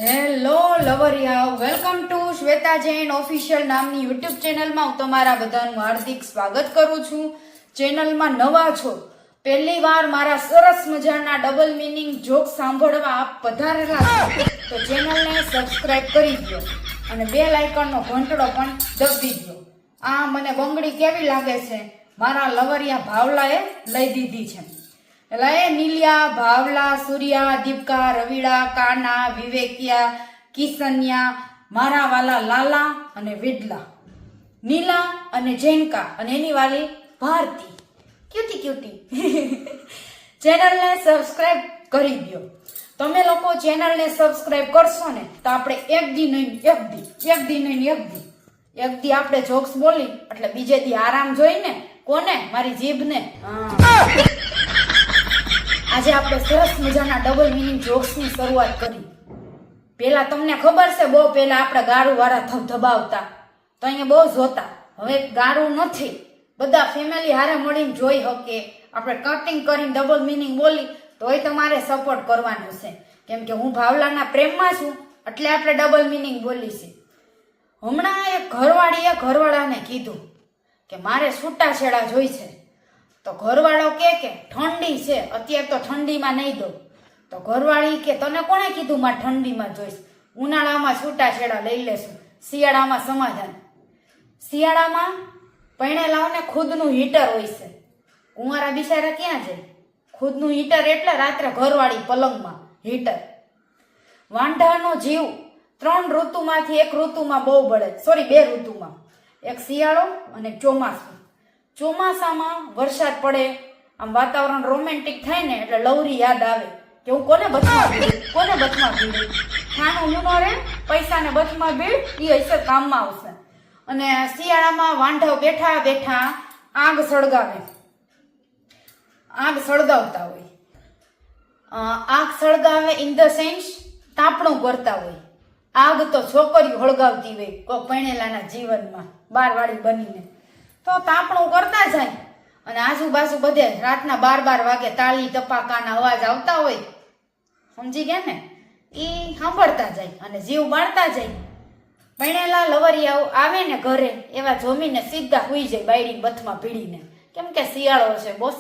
Hello લવરિયા, welcome to Shweta Jain official નામની YouTube ચેનલમાં હું તમારા બધાનું હાર્દિક સ્વાગત કરું છું. ચેનલમાં નવા છો, પહેલી વાર મારા સરસ મજાના ડબલ મીનિંગ જોક સાંભળવા આપ પધારેલા છો તો ચેનલને સબસ્ક્રાઇબ કરી દો અને બેલ આઇકનનો ઘંટડો પણ દબાવી દો. આ મને બંગડી કેવી લાગે છે? મારા લવરિયા ભાવલાએ લઈ દીધી છે. એટલે એ નીલિયા, ભાવલા, સૂર્યા, દીપકા, રવિડા, કાના, વિવેકિયા, કિસન્યા, મારા વાલા લાલા અને વેડલા, નીલા અને જેનકા અને એની વાલી ભારતી. Cutie cutie. ચેનલને સબસ્ક્રાઇબ કરી દો. તમે લોકો ચેનલને સબસ્ક્રાઇબ કરશો ને તો આપણે એક દી આપણે જોક્સ બોલી એટલે બીજે દી આરામ જોઈને કોને? મારી જીભને. આજે આપણે સરસ મજાના ડબલ મીનિંગ જોક્સની શરૂઆત કરી. પેલા તમને ખબર છે, બહુ પેલા આપણે ગારું વાળા ધબધબાવતા તો અહીંયા બહુ જોતા. હવે ગારું નથી, બધા ફેમિલી હારે મળીને જોઈ શકે. આપણે કટિંગ કરીને ડબલ મીનિંગ બોલી તોય તમારે સપોર્ટ કરવાનું છે, કેમ કે હું ભાવલાના પ્રેમમાં છું એટલે આપણે ડબલ મીનિંગ બોલી છે. હમણાં એક ઘરવાળીએ ઘરવાળાને કીધું કે મારે છૂટાછેડા જોઈ છે. તો ઘરવાળો કે ઠંડી છે, અત્યારે તો ઠંડીમાં નહીં દો. તો ઘરવાળી કે તને કોણે કીધું મારે ઠંડીમાં જોઈશ? ઉનાળામાં છૂટાછેડા લઈ લેશું, શિયાળામાં સમાધાન. શિયાળામાં પરણેલાઓને ખુદનું હીટર હોય છે, કુંવારા બિચારા ક્યાં જાય? ખુદનું હીટર એટલે રાત્રે ઘરવાળી પલંગમાં હીટર. વાંઢાનો જીવ 3 ઋતુમાંથી એક ઋતુમાં બહુ બળે, 2 ઋતુમાં, એક શિયાળો અને ચોમાસું. ચોમાસામાં વરસાદ પડે, આમ વાતાવરણ રોમેન્ટિક થાય ને એટલે લવરી યાદ આવે કે હું કોને બચમાં ભીડું. ખાનું મુનો રે, પૈસાને બચમાં ભીડ, એ હશે કામમાં આવશે. અને શિયાળામાં વાંઢા બેઠા બેઠા આગ સળગાવતા હોય. આગ સળગાવે ઇન ધ સેન્સ તાપણું કરતા હોય. આગ તો છોકરીઓ હળગાવતી હોય કોઈ પરણેલાના જીવનમાં, બારવાળી બનીને. તો તાપણું કરતા જાય અને આજુબાજુ બધે રાતના 12 વાગે તાળી ટપાકાના અવાજ આવતા હોય, સમજી ગયા ને? એ સાંભળતા જાય અને જીવ બાળતા જાય. પરણેલા લવરિયાઓ આવે ને ઘરે એવા જમીને સીધા હુઈ જાય બાયડી બથમાં ભીડીને, કેમ કે શિયાળો છે બોસ.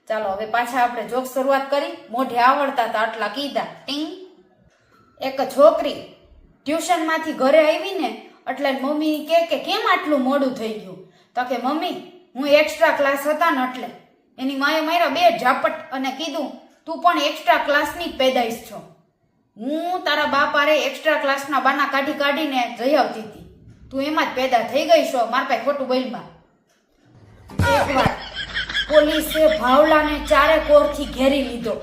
ચાલો હવે પાછા આપણે જોક શરૂઆત કરી. મોઢે આવડતા હતા આટલા કીધા. ટીંગ. એક છોકરી ટ્યુશનમાંથી ઘરે આવીને એટલે મમ્મી કે કેમ આટલું મોડું થઈ ગયું? તો કે મમ્મી હું એક્સ્ટ્રા ક્લાસ હતા ને એટલે. એની માએ માર્યા 2 ઝાપટ અને કીધું તું પણ એક્સ્ટ્રા ક્લાસની જ પેદાઈશ છો. હું તારા બાપારે એક્સ્ટ્રા ક્લાસના બાના કાઢીને જઈ આવતી હતી, તું એમાં જ પેદા થઈ ગઈ છો. મારા પાસે ખોટું બોલમાં. એકવાર પોલીસે ભાવલાને 4 કોરથી ઘેરી લીધો,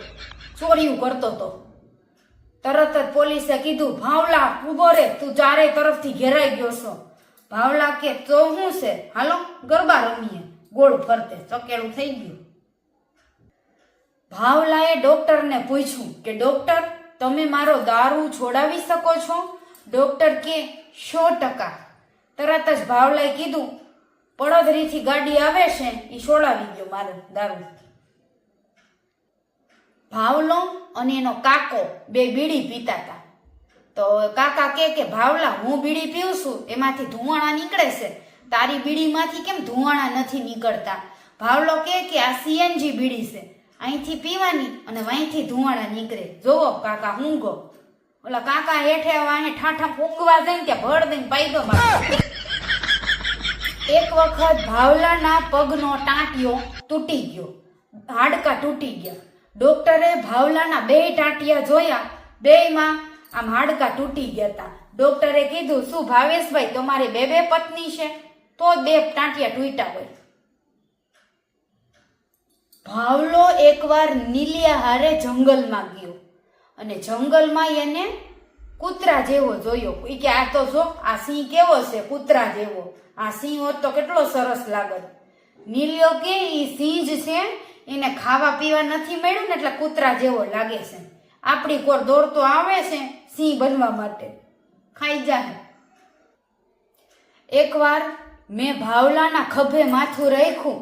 ચોરીયું કરતો હતો. તરત જ પોલીસે કીધું ભાવલા ઉભો રે, તું 4 તરફથી ઘેરાઈ ગયો છો. ભાવલા કે તો શું છે, હાલો ગરબા રમીએ. ગોળ ફરતે ચકેડું થઈ ગયું. ભાવલાએ ડોક્ટરને પૂછ્યું કે ડોક્ટર તમે મારો દારૂ છોડાવી શકો છો? ડોક્ટર કે 100%. તરત જ ભાવલાએ કીધું પડોદરીથી ગાડી આવે છે એ છોડાવી ગયો મારો દારૂ. ભાવલો અને એનો કાકો 2 બીડી પીતા હતા. તો કાકા કે ભાવલા હું બીડી પીઉં છું, એમાંથી ધુવાણા નીકળે છે, તારી બીડીમાંથી કેમ ધુવાણા નથી નીકળતા? ભાવલો કે આ સીએનજી બીડી છે, અહીંથી પીવાની અને અહીંથી ધુવાણા નીકળે. જોવો કાકા ઊંઘો. ઓલા કાકા હેઠે વાહે ઠાઠા ઊંઘવા જઈને ત્યાં ભળ દઈને પાઈદો મારે. એક વખત ભાવલાના પગનો ટાંટિયો તૂટી ગયો, હાડકા તૂટી ગયા. ડોક્ટરે ભાવલાના 2 ટાંટિયા જોયા, 2માં આમ હાડકા તૂટી ગયા હતા. ડોક્ટરે કીધું શું ભાવેશભાઈ તમારી 2 પત્ની છે? તો 2 ટાંટિયા તૂટ્યા હોય. ભાવલો એકવાર નીલિયા હારે જંગલમાં ગયો અને જંગલમાં એને કૂતરા જેવો જોયો. એ કે આ તો જો આ સિંહ કેવો છે, કૂતરા જેવો. આ સિંહ હોત તો કેટલો સરસ લાગત. નીલિયો કે એ સિંહ જ છે, એને ખાવા પીવા નથી મળ્યું ને એટલે કૂતરા જેવો લાગે છે. આપણી કોર દોડતો આવે છે સિંહ બનવા માટે, ખાઈ જાય. એકવાર મેં ભાવલાના ખભે માથું રાખ્યું,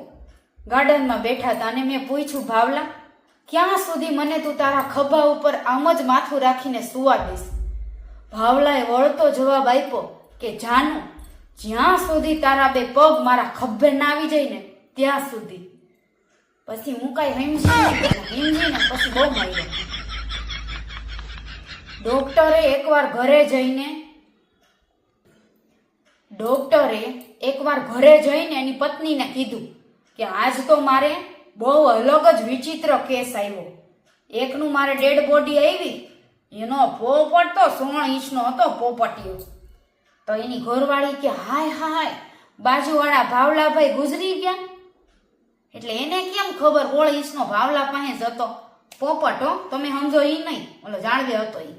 ગાર્ડનમાં બેઠા હતા અને મેં પૂછ્યું ભાવલા ક્યાં સુધી મને તું તારા ખભા ઉપર આમ જ માથું રાખીને સુવા દઈશ? ભાવલાએ વળતો જવાબ આપ્યો કે જાનુ, જ્યાં સુધી તારા બે પગ મારા ખભે ના આવી જાય ને ત્યાં સુધી. પછી હું કઈ હિમજીને પછી બહુ માર્યો. ડોક્ટરે એકવાર ઘરે જઈને એની પત્નીને કીધું કે આજ તો મારે બહુ અલગ જ વિચિત્ર કેસ આવ્યો. એકનું મારે ડેડ બોડી આવી, એનો પોપટ તો 16 ઇંચનો હતો પોપટીયો. તો એની ઘરવાળી કે હાય હાય, બાજુવાળા ભાવલાભાઈ ગુજરી ગયા. એટલે એને કેમ ખબર 16 ઇંચનો ભાવલા પાસે જ હતો પોપટ? હો, તમે સમજો ઈ નહીં, ઓલો જાણવે હતો ઈ.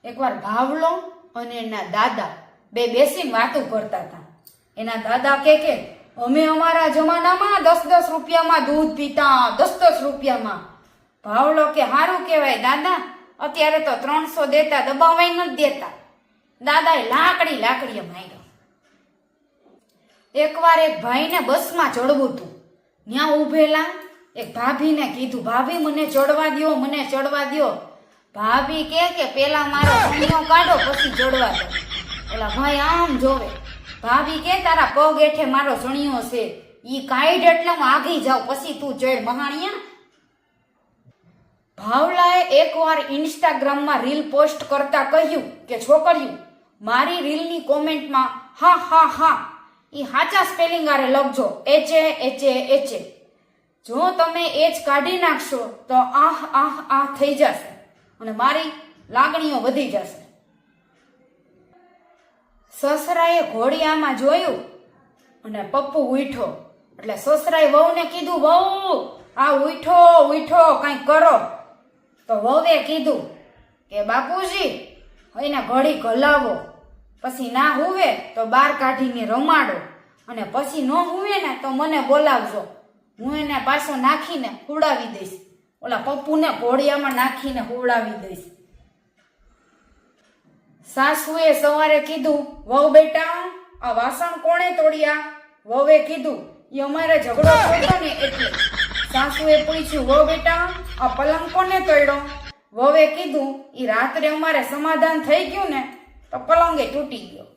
એકવાર ભાવલો અને એના દાદા બે બેસીને વાતો કરતા હતા. એના દાદા કે અમે અમારા જમાનામાં 10-10 રૂપિયામાં દૂધ પીતા, 10-10 રૂપિયામાં. ભાવલો કે સારું કહેવાય દાદા, અત્યારે તો 300 દેતા, દબાવાય નથી દેતા. દાદાએ લાકડીએ માર્યો. એકવાર એક ભાઈને બસમાં ચડવું હતું. ત્યાં ઉભેલા એક ભાભીને કીધું, ભાભી મને ચડવા દ્યો. ભાભી કે પેલા મારો સણિયો કાઢો પછી ચડવા દો. ઓલા ભાઈ આમ જોવે. ભાભી કે તારા પગ હેઠે મારો સણિયો છે, ઈ કાઢ એટલે હું આગી જાઉં પછી તું ચડ મહાણિયા. ભાવલાએ એકવાર ઇન્સ્ટાગ્રામમાં રીલ પોસ્ટ કરતા કહ્યું કે છોકરીઓ, મારી રીલની કોમેન્ટમાં હા ઈ હાચા સ્પેલિંગ આરે લખજો, HA. જો તમે એચ કાઢી નાખશો તો આહ થઈ જશે અને મારી લાગણીઓ વધી જશે. સસરાએ ઘોડિયામાં જોયું અને પપ્પુ ઉઠ્યો. એટલે સસરાએ વહુને કીધું, વહુ આ ઉઠો કંઈક કરો. તો વહુએ કીધું કે બાપુજી એને ઘડી હલાવો, પછી ના હુવે તો બહાર કાઢીને રમાડો, અને પછી ન હુવે ને તો મને બોલાવજો, હું એને પાછો નાખીને હુડાવી દઈશ. ઓલા પપ્પુને ઘોડિયામાં નાખીને હુડાવી દઈશ. સાસુએ સવારે કીધું, વહુ બેટા આ વાસણ કોણે તોડ્યા? વહુએ કીધું, એ અમારે ઝઘડો થયો ને એટલે. સાસુએ પૂછ્યું, વહુ બેટા આ પલંગ કોને તોડ્યો? વહુએ કીધું, એ રાત્રે અમારે સમાધાન થઈ ગયું ને તો પલંગે તૂટી ગયો.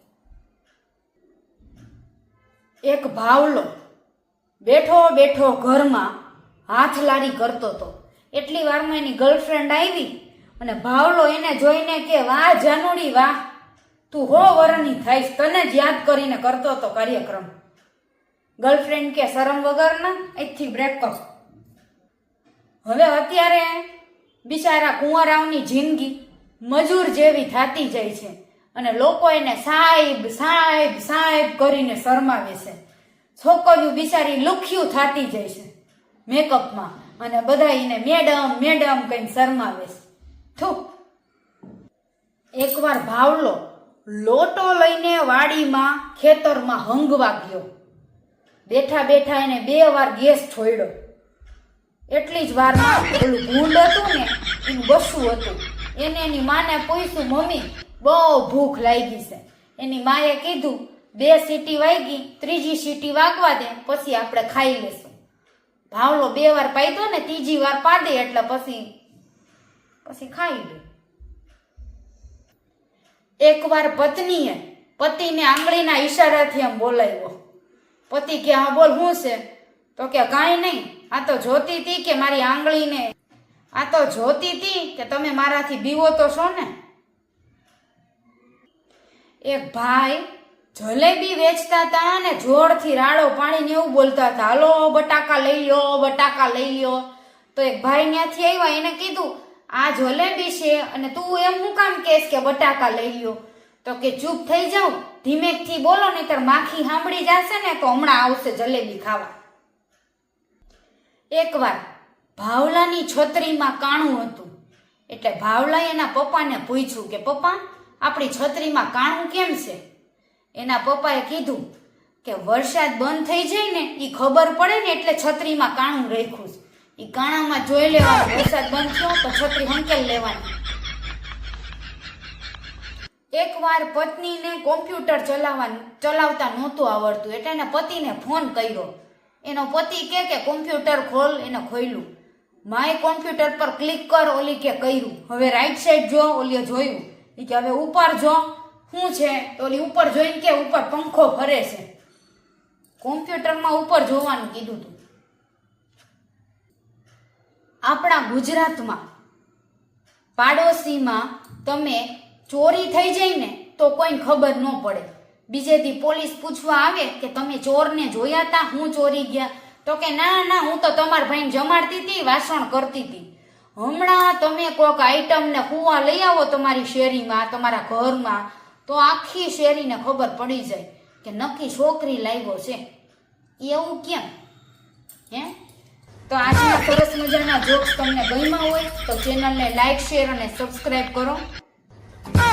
એક ભાવલો બેઠો ઘરમાં હાથ લારી કરતો હતો. એટલી વારમાં એની ગર્લફ્રેન્ડ આવી અને ભાવલો એને જોઈને કે વાહ જાનુડી વાહ, તું હો વરની થઈશ, તને જ યાદ કરીને કરતો હતો કાર્યક્રમ. ગર્લફ્રેન્ડ કે શરમ વગરના, અહીંથી બ્રેકઅપ. હવે અત્યારે બિચારા કુંવરાઓની જિંદગી મજૂર જેવી થતી જાય છે અને લોકો એને સાહેબ કરીને શરમાવે છે. છોકરીઓ બિચારી લુખ્યું થતી જાય છે મેકઅપમાં અને બધા એને મેડમ કઈ શરમાવે છે. એકવાર ભાવલો લોટો લઈને વાડીમાં ખેતરમાં હંગવા ગયો. બેઠા એને 2 વાર ગેસ છોડ્યો. એટલી જ વારમાં ઓલું ભૂંડ હતું ને એનું બસું હતું. એને એની માને પૂછ્યું, મમ્મી બહુ ભૂખ લાગી છે. એની માએ કીધું 2 સીટી વાગી, 3જી સીટી વાગવા દે પછી આપણે ખાઈ લેશું. ભાવલો 2 વાર પાડ્યો ને 3જી વાર પાડે એટલે પછી ખાઈ લે. એકવાર પત્નીએ પતિને આંગળીના ઈશારાથી એમ બોલાવ્યો. પતિ કે હા બોલ શું છે? તો કે કાંઈ નહીં, આ તો જોતી હતી કે મારી આંગળીને, આ તો જોતી હતી કે તમે મારાથી બીવો તો છો ને. એક ભાઈ જલેબી વેચતા હતા અને જોરથી રાડો પાડીને એવું બોલતા હતા, હાલો બટાકા લઈ લ્યો. તો એક ભાઈ ત્યાંથી આવ્યા, એને કીધું આ જલેબી છે અને તું એમ શું કામ કહેશ કે બટાકા લઈ લ્યો? તો કે ચૂપ થઈ જાઉં, ધીમેકથી બોલો નહીતર માખી સાંભળી જશે ને તો હમણાં આવશે જલેબી ખાવા. એકવાર ભાવલાની છત્રીમાં કાણું હતું. એટલે ભાવલાએ એના પપ્પાને પૂછ્યું કે પપ્પા આપણી છત્રીમાં કાણું કેમ છે? એના પપ્પાએ કીધું કે વરસાદ બંધ થઈ જાય ને એ ખબર પડે ને એટલે છત્રીમાં કાણું રાખ્યું છે. એ કાણામાં જોઈ લેવાનું, વરસાદ બંધ થયો તો છત્રી હંકેલ લેવાની. એકવાર પત્નીને કોમ્પ્યુટર ચલાવતા નહોતું આવડતું એટલે એના પતિને ફોન કર્યો. એનો પતિ કે કોમ્પ્યુટર ખોલ. એને ખોલ્યું. માય કોમ્પ્યુટર પર ક્લિક કર. ઓલી કે કર્યું. હવે રાઈટ સાઈડ જો. ઓલીએ જોયું. ઈ કે હવે ઉપર જો શું છે તો ઓલી ઉપર જોઈને કે ઉપર પંખો ફરે છે. કોમ્પ્યુટરમાં ઉપર જોવાનું કીધું તું. આપણા ગુજરાતમાં પાડોશીમાં તમે ચોરી થઈ જાય ને તો કોઈને ખબર ન પડે. બીજેથી પોલીસ પૂછવા આવે કે તમે ચોરને જોયા તા, હું ચોરી ગયા, તો કે ના ના હું તો તમારા ભાઈને જમાડતી હતી, વાસણ કરતી હતી. હમણાં તમે કોઈક આઈટમ ને કુવા લઈ આવો તમારી શેરીમાં, તમારા ઘરમાં, તો આખી શેરીને ખબર પડી જાય કે નક્કી છોકરી લાવ્યો છે. એવું કેમ હે? તો આજના સરસ મજાના જોક્સ તમને ગમ્યા હોય તો ચેનલને લાઈક, શેર અને સબસ્ક્રાઇબ કરો.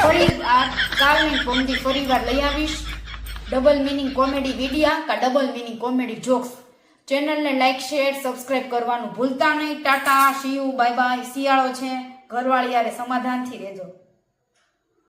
ફરી આ કાલની પંક્તિ ફરીવાર લઈ આવીશ. ડબલ મિનિંગ કોમેડી વિડિયા કા ડબલ મિનિંગ કોમેડી જોક્સ. ચેનલને લાઈક, શેર, સબસ્ક્રાઇબ કરવાનું ભૂલતા નહીં. Tata, C you, bye bye. શિયાળો છે, ઘરવાળી યારે સમાધાનથી રહેજો.